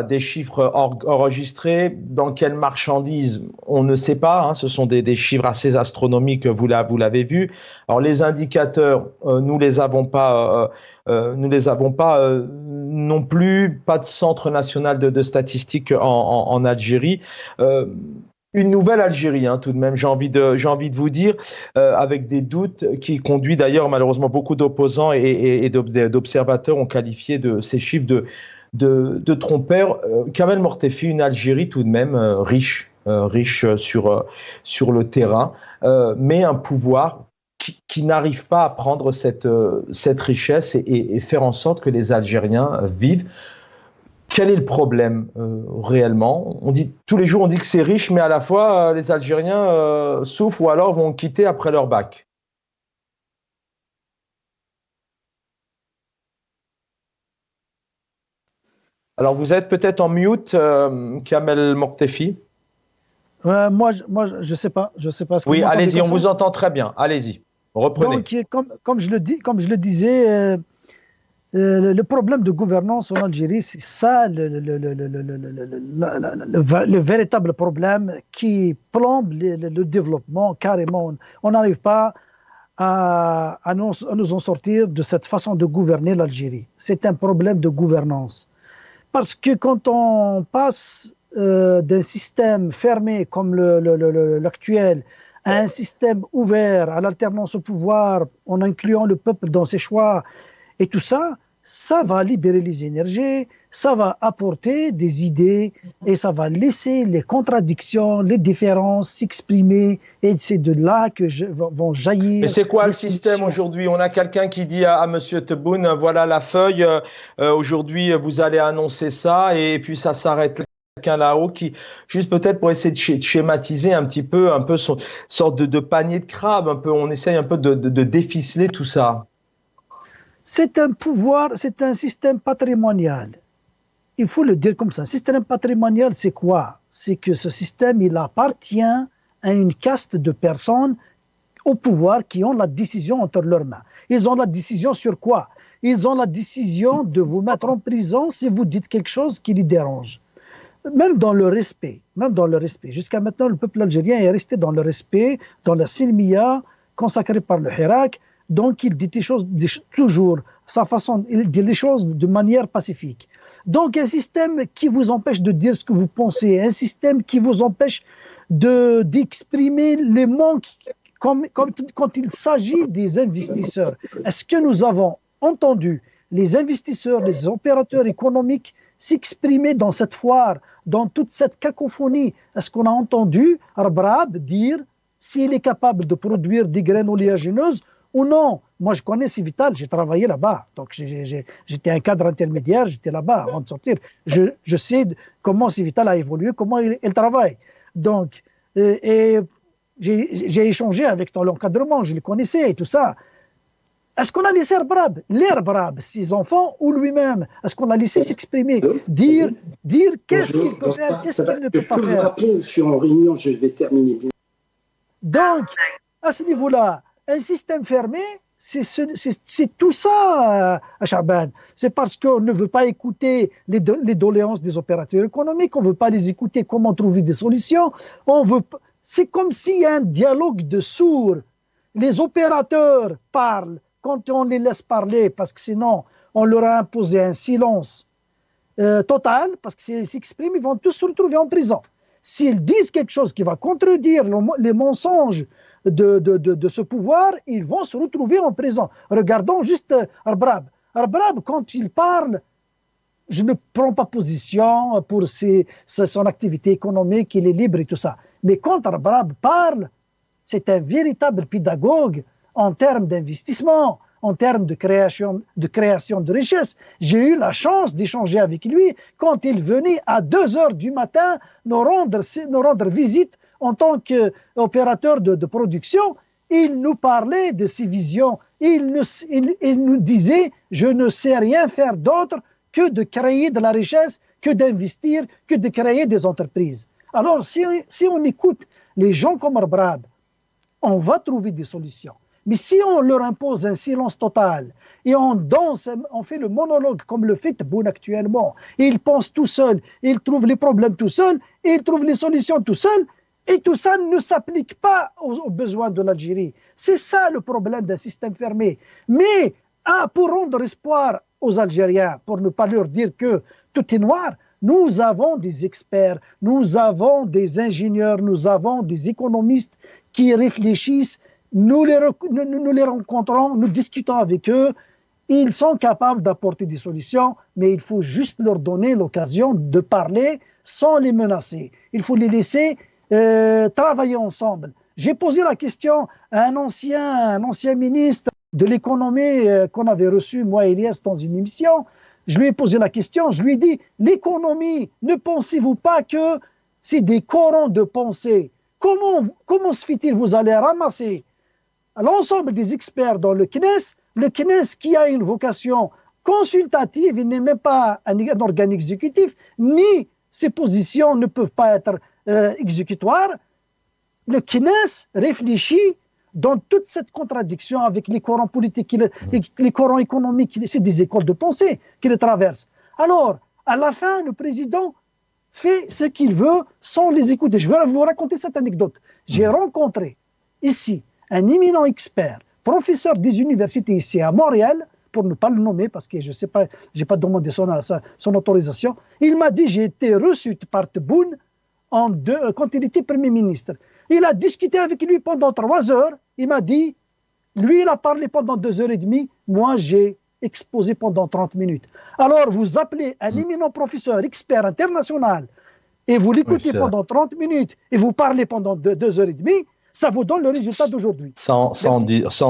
des chiffres enregistrés. Dans quelle marchandise, on ne sait pas. Ce sont des chiffres assez astronomiques, vous l'avez vu. Alors les indicateurs, nous les avons pas non plus. Pas de centre national de statistiques en Algérie. Une nouvelle Algérie, tout de même, j'ai envie de vous dire, avec des doutes qui conduit d'ailleurs malheureusement beaucoup d'opposants et d'observateurs ont qualifié de ces chiffres de trompeurs. Kamel Mortefi, une Algérie tout de même riche sur le terrain, mais un pouvoir qui n'arrive pas à prendre cette richesse et faire en sorte que les Algériens vivent. Quel est le problème réellement? Tous les jours on dit que c'est riche, mais à la fois les Algériens souffrent ou alors vont quitter après leur bac. Alors vous êtes peut-être en mute, Kamel Mortefi. Moi, je sais pas. Oui, allez-y, on vous entend très bien. Allez-y, reprenez. Donc, comme je le disais. Le problème de gouvernance en Algérie, c'est ça le véritable problème qui plombe le développement carrément. On n'arrive pas à nous en sortir de cette façon de gouverner l'Algérie. C'est un problème de gouvernance. Parce que quand on passe d'un système fermé comme l'actuel à un système ouvert, à l'alternance au pouvoir, en incluant le peuple dans ses choix, et tout ça, ça va libérer les énergies, ça va apporter des idées et ça va laisser les contradictions, les différences s'exprimer et c'est de là que vont jaillir. Mais c'est quoi le système aujourd'hui? On a quelqu'un qui dit à Monsieur Tebboune, voilà la feuille, aujourd'hui vous allez annoncer ça et puis ça s'arrête. Quelqu'un là-haut qui, juste peut-être pour essayer de schématiser un peu son sorte de panier de crabe, on essaye un peu de déficeler tout ça. C'est un pouvoir, c'est un système patrimonial. Il faut le dire comme ça. Système patrimonial, c'est quoi? C'est que ce système, il appartient à une caste de personnes au pouvoir qui ont la décision entre leurs mains. Ils ont la décision sur quoi? Ils ont la décision de vous mettre en prison si vous dites quelque chose qui les dérange. Même dans le respect. Jusqu'à maintenant, le peuple algérien est resté dans le respect, dans la silmiya consacrée par le Hirak. Donc, il dit toujours, sa façon, il dit les choses de manière pacifique. Donc, un système qui vous empêche de dire ce que vous pensez, un système qui vous empêche d'exprimer les manques, comme quand il s'agit des investisseurs. Est-ce que nous avons entendu les investisseurs, les opérateurs économiques s'exprimer dans cette foire, dans toute cette cacophonie? Est-ce qu'on a entendu Arbrab dire s'il est capable de produire des graines oléagineuses ou non? Moi, je connais Civital, j'ai travaillé là-bas. Donc, j'étais un cadre intermédiaire, j'étais là-bas avant de sortir. Je sais comment Civital a évolué, comment il travaille. Donc, et j'ai échangé avec l'encadrement, je les connaissais et tout ça. Est-ce qu'on a laissé Arbrab, ses enfants ou lui-même? Est-ce qu'on a laissé s'exprimer, dire qu'est-ce qu'il peut faire, qu'est-ce qu'il ne peut pas faire? Je peux vous rappeler, je suis en réunion, je vais terminer. Donc, à ce niveau-là, un système fermé, c'est tout ça, Chaban. C'est parce qu'on ne veut pas écouter les doléances des opérateurs économiques, on ne veut pas les écouter comment trouver des solutions. C'est comme s'il y a un dialogue de sourds. Les opérateurs parlent quand on les laisse parler, parce que sinon, on leur a imposé un silence total, parce que s'ils s'expriment, ils vont tous se retrouver en prison. S'ils disent quelque chose qui va contredire les mensonges de ce pouvoir, ils vont se retrouver en prison. Regardons juste Arbrab. Arbrab, quand il parle, je ne prends pas position pour son activité économique, il est libre et tout ça. Mais quand Arbrab parle, c'est un véritable pédagogue en termes d'investissement, en termes de création de richesse. J'ai eu la chance d'échanger avec lui quand il venait à 2 heures du matin nous rendre visite en tant qu'opérateur de production. Il nous parlait de ses visions. Il nous disait « Je ne sais rien faire d'autre que de créer de la richesse, que d'investir, que de créer des entreprises. » Alors, si on écoute les gens comme Arbrab, on va trouver des solutions. Mais si on leur impose un silence total et on danse, on fait le monologue comme le fait Tebboune actuellement, et il pense tout seul, il trouve les problèmes tout seul, et il trouve les solutions tout seul, et tout ça ne s'applique pas aux besoins de l'Algérie. C'est ça le problème d'un système fermé. Mais pour rendre espoir aux Algériens, pour ne pas leur dire que tout est noir, nous avons des experts, nous avons des ingénieurs, nous avons des économistes qui réfléchissent. Nous les rencontrons, nous discutons avec eux. Ils sont capables d'apporter des solutions, mais il faut juste leur donner l'occasion de parler sans les menacer. Il faut les laisser travailler ensemble. J'ai posé la question à un ancien ministre de l'économie qu'on avait reçu, moi et Elias, dans une émission. Je lui ai posé la question, je lui ai dit, l'économie, ne pensez-vous pas que c'est des courants de pensée? Comment se fait-il vous allez ramasser l'ensemble des experts dans le CNES qui a une vocation consultative, il n'est même pas un organe exécutif, ni ses positions ne peuvent pas être exécutoires. Le CNES réfléchit dans toute cette contradiction avec les courants politiques, les courants économiques, c'est des écoles de pensée qui les traversent. Alors, à la fin, le président fait ce qu'il veut sans les écouter. Je vais vous raconter cette anecdote. J'ai rencontré ici un éminent expert, professeur des universités ici à Montréal, pour ne pas le nommer parce que je ne sais pas, je n'ai pas demandé son autorisation. Il m'a dit, j'ai été reçu par Tebboune quand il était Premier ministre. Il a discuté avec lui pendant 3 heures. Il m'a dit, lui, il a parlé pendant 2h30. Moi, j'ai exposé pendant 30 minutes. Alors, vous appelez un éminent professeur, expert international, et vous l'écoutez pendant 30 minutes, et vous parlez pendant 2h30, ça vous donne le résultat d'aujourd'hui. Ça en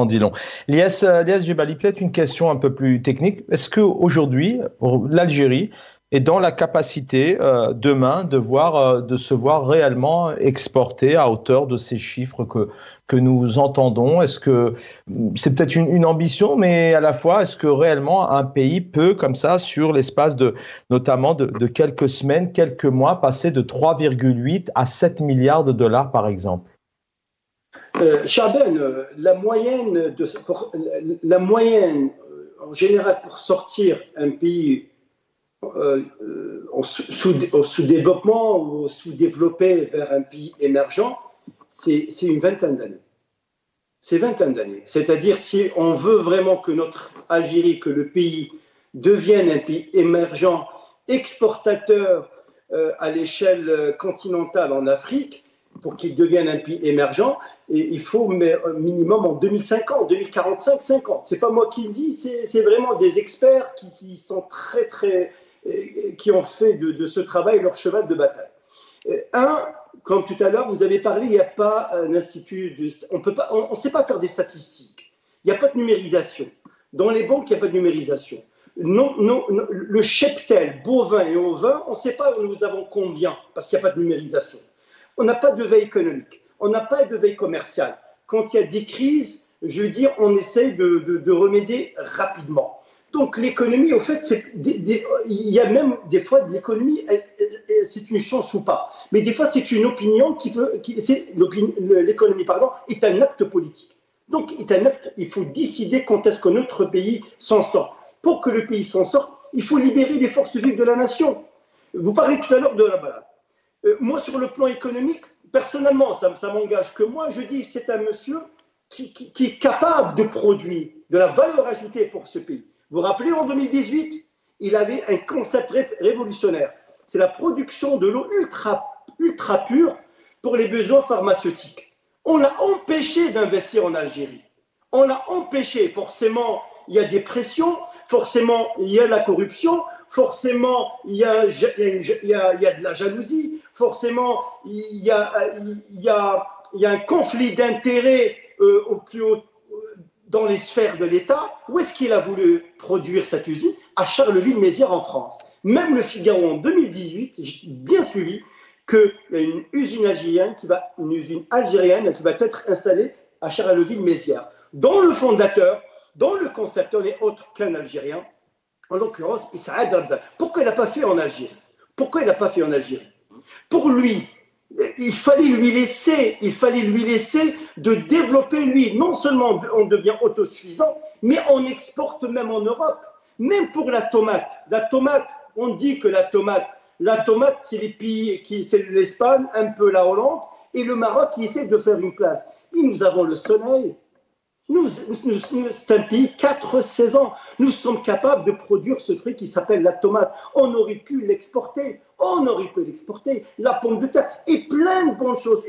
dit long. Lies Jebali, peut-être une question un peu plus technique. Est-ce qu'aujourd'hui, l'Algérie est dans la capacité demain de se voir réellement exporter à hauteur de ces chiffres que nous entendons? Est-ce que c'est peut-être une ambition, mais à la fois, est-ce que réellement un pays peut, comme ça, sur l'espace notamment de quelques semaines, quelques mois, passer de 3,8 à 7 milliards de dollars, par exemple? Chaben, la moyenne en général pour sortir un pays au sous-développement ou sous-développé vers un pays émergent, c'est une vingtaine d'années. C'est 20 d'années. C'est-à-dire, si on veut vraiment que notre Algérie, que le pays devienne un pays émergent, exportateur à l'échelle continentale en Afrique, pour qu'il devienne un pays émergent, et il faut minimum en 2050, 2045, 50. C'est pas moi qui le dis, c'est vraiment des experts qui sont qui ont fait de ce travail leur cheval de bataille. Comme tout à l'heure, vous avez parlé, il n'y a pas un institut, on ne sait pas faire des statistiques. Il n'y a pas de numérisation. Dans les banques, il n'y a pas de numérisation. Le cheptel bovin et ovin, on ne sait pas nous avons combien, parce qu'il n'y a pas de numérisation. On n'a pas de veille économique, on n'a pas de veille commerciale. Quand il y a des crises, je veux dire, on essaie de remédier rapidement. Donc l'économie, au fait, il y a même des fois de l'économie, c'est une chance ou pas. Mais des fois, c'est une opinion l'économie, est un acte politique. Donc, il faut décider quand est-ce que notre pays s'en sort. Pour que le pays s'en sorte, il faut libérer les forces vives de la nation. Vous parlez tout à l'heure de la balade. Moi, sur le plan économique, personnellement, ça m'engage que moi, je dis c'est un monsieur qui est capable de produire de la valeur ajoutée pour ce pays. Vous vous rappelez, en 2018, il avait un concept révolutionnaire. C'est la production de l'eau ultra pure pour les besoins pharmaceutiques. On l'a empêché d'investir en Algérie. On l'a empêché. Forcément, il y a des pressions. Forcément, il y a la corruption. Forcément, il y a de la jalousie. Forcément, il y a un conflit d'intérêts au plus haut dans les sphères de l'État. Où est-ce qu'il a voulu produire cette usine? À Charleville-Mézières en France. Même le Figaro en 2018, j'ai bien suivi qu'il y a une usine algérienne qui va être installée à Charleville-Mézières, dont le fondateur, dont le concepteur n'est autre qu'un Algérien, en l'occurrence Issaad Rabda. Pourquoi il n'a pas fait en Algérie? Pour lui, il fallait lui laisser de développer lui. Non seulement on devient autosuffisant, mais on exporte même en Europe. Même pour la tomate. On dit que la tomate, c'est les pays, c'est l'Espagne, un peu la Hollande, et le Maroc qui essaie de faire une place. Mais nous avons le soleil. C'est un pays 4 saisons. Nous sommes capables de produire ce fruit qui s'appelle la tomate. On aurait pu l'exporter. La pomme de terre et plein de bonnes choses.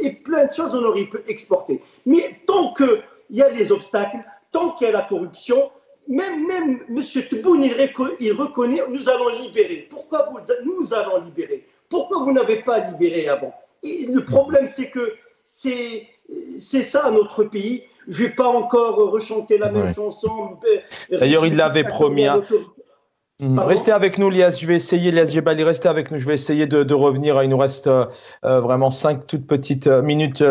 On aurait pu exporter. Mais tant qu'il y a les obstacles, tant qu'il y a la corruption, même M. Tebboune, il reconnaît, nous allons libérer. Pourquoi nous allons libérer? Pourquoi vous n'avez pas libéré avant? Et le problème, c'est que c'est ça notre pays. Je ne vais pas encore rechanter la même chanson. D'ailleurs, il l'avait promis. Restez avec nous, Lias. Lias Jebali, restez avec nous. Je vais essayer de revenir. Il nous reste vraiment 5 toutes petites minutes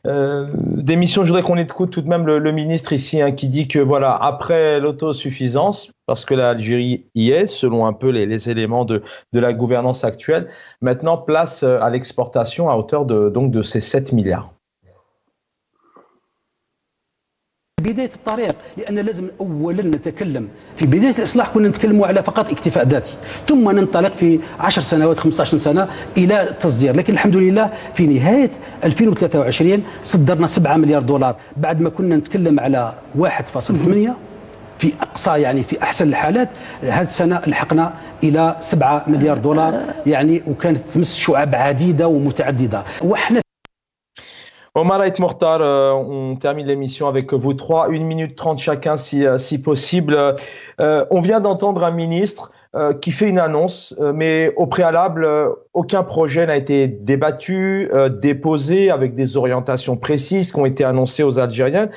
d'émission. Je voudrais qu'on écoute tout de même le ministre ici qui dit que voilà, après l'autosuffisance, parce que l'Algérie y est, selon un peu les éléments de la gouvernance actuelle, maintenant place à l'exportation à hauteur de ces 7 milliards. بداية الطريق لأن لازم أولا نتكلم في بداية الإصلاح كنا نتكلموا على فقط اكتفاء ذاتي ثم ننطلق في 10 سنوات 15 سنة إلى التصدير لكن الحمد لله في نهاية 2023 صدرنا 7 مليار دولار بعد ما كنا نتكلم على 1.8 في أقصى يعني في أحسن الحالات هذه السنة لحقنا إلى 7 مليار دولار يعني وكانت تمس شعاب عديدة ومتعددة وإحنا Omar et Mokhtar, on termine l'émission avec vous trois, 1 minute 30 chacun si possible. On vient d'entendre un ministre qui fait une annonce, mais au préalable, aucun projet n'a été débattu, déposé avec des orientations précises qui ont été annoncées aux Algériens.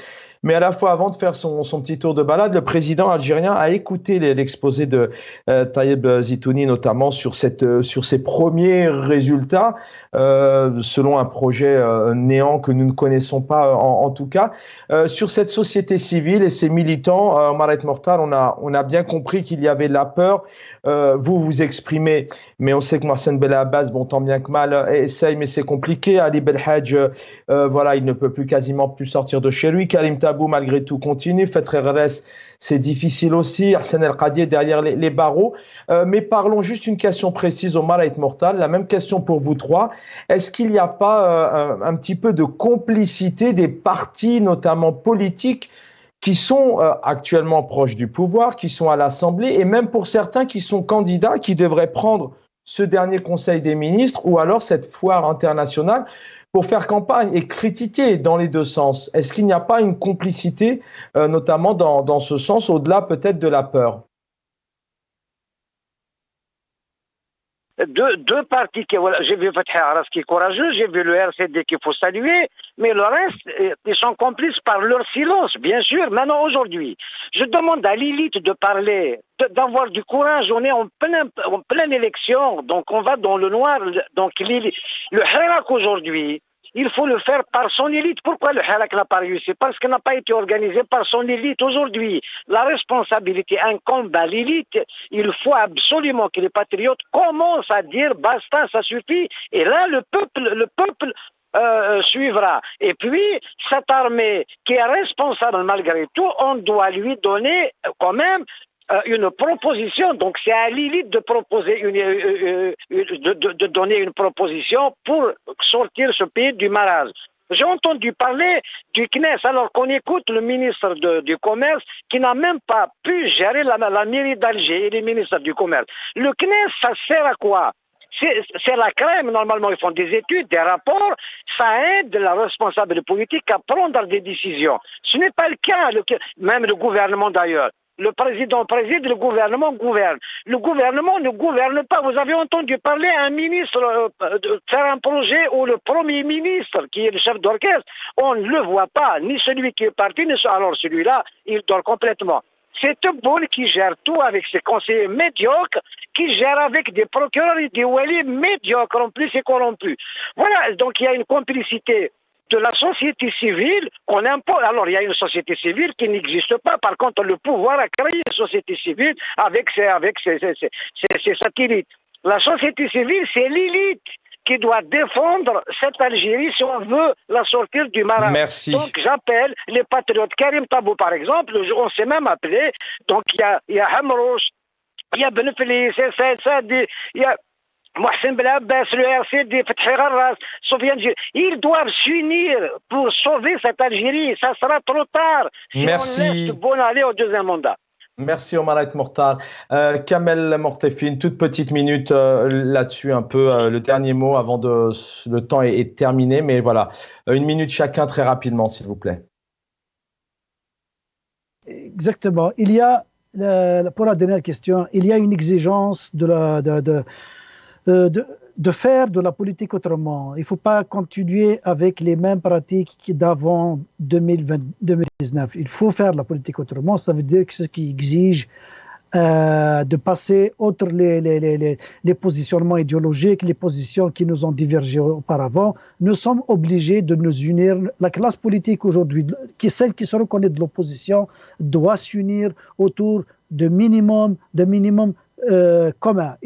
Mais à la fois, avant de faire son petit tour de balade, le président algérien a écouté l'exposé de Taïeb Zitouni, notamment sur ses premiers résultats, selon un projet néant que nous ne connaissons pas en tout cas. Sur cette société civile et ses militants, Omar et Mokhtar, on a bien compris qu'il y avait de la peur. Vous exprimez, mais on sait que Mohsen Belabbas, bon, tant bien que mal, essaye, mais c'est compliqué. Ali Belhadj, voilà, il ne peut quasiment plus sortir de chez lui. Karim Tabou, malgré tout, continue. Fethi Reres, c'est difficile aussi. Arsène El Qadi derrière les barreaux. Mais parlons juste une question précise, Omar et Mokhtar. La même question pour vous trois. Est-ce qu'il n'y a pas un petit peu de complicité des partis, notamment politiques, qui sont actuellement proches du pouvoir, qui sont à l'Assemblée, et même pour certains qui sont candidats, qui devraient prendre ce dernier Conseil des ministres ou alors cette foire internationale pour faire campagne et critiquer dans les deux sens? Est-ce qu'il n'y a pas une complicité, notamment dans ce sens, au-delà peut-être de la peur? Deux partis j'ai vu Fethi Arras qui est courageux, j'ai vu le RCD qu'il faut saluer, mais le reste, ils sont complices par leur silence, bien sûr. Maintenant, aujourd'hui, je demande à l'élite de parler, d'avoir du courage. On est en pleine élection, donc on va dans le noir. Donc le Hirak aujourd'hui, il faut le faire par son élite. Pourquoi le Hirak n'a pas réussi? Parce qu'il n'a pas été organisé par son élite aujourd'hui. La responsabilité incombe à l'élite. Il faut absolument que les patriotes commencent à dire basta, ça suffit. Et là, le peuple suivra. Et puis, cette armée qui est responsable malgré tout, on doit lui donner quand même une proposition. Donc c'est à l'élite de proposer de donner une proposition pour sortir ce pays du marasme. J'ai entendu parler du CNES alors qu'on écoute le ministre du Commerce qui n'a même pas pu gérer la mairie d'Alger et les ministres du Commerce. Le CNES, ça sert à quoi? C'est la crème, normalement ils font des études, des rapports, ça aide la responsable politique à prendre des décisions. Ce n'est pas le cas, même le gouvernement d'ailleurs. Le président préside, le gouvernement gouverne. Le gouvernement ne gouverne pas. Vous avez entendu parler à un ministre de faire un projet où le premier ministre, qui est le chef d'orchestre, on ne le voit pas, ni celui qui est parti, ni alors celui-là, il dort complètement. C'est Tebboune qui gère tout avec ses conseillers médiocres, qui gère avec des procureurs et des wali médiocres, en plus et corrompus. Voilà, donc il y a une complicité de la société civile qu'on impose. Alors, il y a une société civile qui n'existe pas. Par contre, le pouvoir a créé une société civile avec ses satellites. La société civile, c'est l'élite qui doit défendre cette Algérie si on veut la sortir du marais. Merci. Donc, j'appelle les patriotes. Karim Tabou, par exemple, on s'est même appelé. Donc, il y a Hamrouch, il y a Ben Feli, il y a Mohsen Belabbas, le RCD, Fethi Gharras, Sofiane Djir, ils doivent s'unir pour sauver cette Algérie. Ça sera trop tard si Merci. on laisse Tebboune aller au deuxième mandat. Merci Omar Aït Mortar. Kamel Mortefi, une toute petite minute là-dessus, un peu le dernier mot avant de. Le temps est terminé, mais voilà, une minute chacun très rapidement, s'il vous plaît. Exactement. Il y a, pour la dernière question, il y a une exigence de faire de la politique autrement. Il ne faut pas continuer avec les mêmes pratiques d'avant 2019. Il faut faire de la politique autrement. Ça veut dire que ce qui exige de passer outre les positionnements idéologiques, les positions qui nous ont divergé auparavant. Nous sommes obligés de nous unir. La classe politique aujourd'hui, celle qui se reconnaît de l'opposition, doit s'unir autour de minimum commun.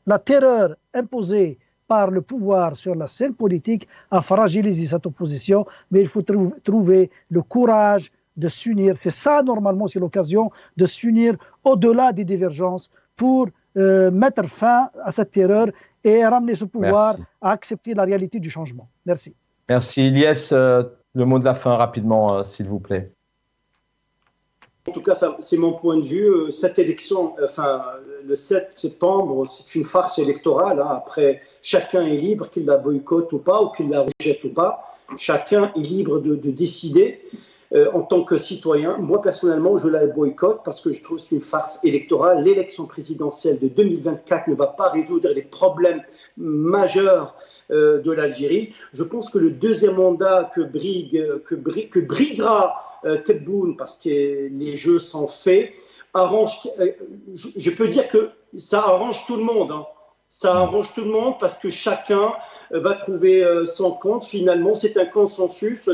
La terreur imposée par le pouvoir sur la scène politique a fragilisé cette opposition, mais il faut trouver le courage de s'unir. C'est ça, normalement, c'est l'occasion de s'unir au-delà des divergences pour mettre fin à cette terreur et ramener ce pouvoir à accepter la réalité du changement. Merci. Merci. Ilyes, le mot de la fin rapidement, s'il vous plaît. En tout cas, c'est mon point de vue. Cette élection, le 7 septembre, c'est une farce électorale. Après, chacun est libre qu'il la boycotte ou pas, ou qu'il la rejette ou pas. Chacun est libre de décider en tant que citoyen. Moi, personnellement, je la boycotte parce que je trouve que c'est une farce électorale. L'élection présidentielle de 2024 ne va pas résoudre les problèmes majeurs de l'Algérie. Je pense que le deuxième mandat que briguera Tebboune, parce que les jeux sont faits, je peux dire que ça arrange tout le monde. Ça arrange tout le monde parce que chacun va trouver son compte. Finalement, c'est un consensus.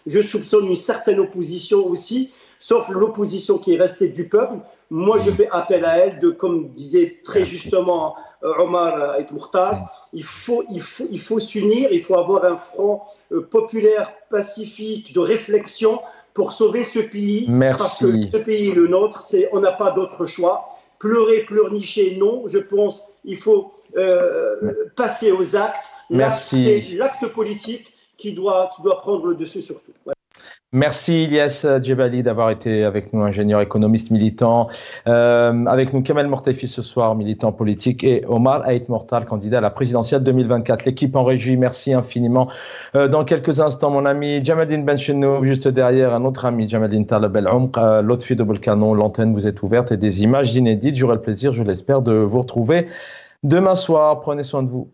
Je soupçonne une certaine opposition aussi, sauf l'opposition qui est restée du peuple. Moi, je fais appel à elle, comme disait très justement Omar Aït Mortar, il faut s'unir, il faut avoir un front populaire, pacifique, de réflexion pour sauver ce pays. Merci. Parce que ce pays est le nôtre, on n'a pas d'autre choix. Pleurer, pleurnicher, non. Je pense qu'il faut passer aux actes. C'est l'acte politique qui doit prendre le dessus sur tout. Ouais. Merci Ilyes Djebali d'avoir été avec nous, ingénieur économiste militant. Avec nous Kamel Mortefi ce soir, militant politique, et Omar Aït Mortar, candidat à la présidentielle 2024. L'équipe en régie, merci infiniment. Dans quelques instants, mon ami Jamaldine Benchenou, juste derrière un autre ami, Jamaldine Taleb El Omq, Lotfi Double Canon, l'antenne vous est ouverte et des images inédites. J'aurai le plaisir, je l'espère, de vous retrouver demain soir. Prenez soin de vous.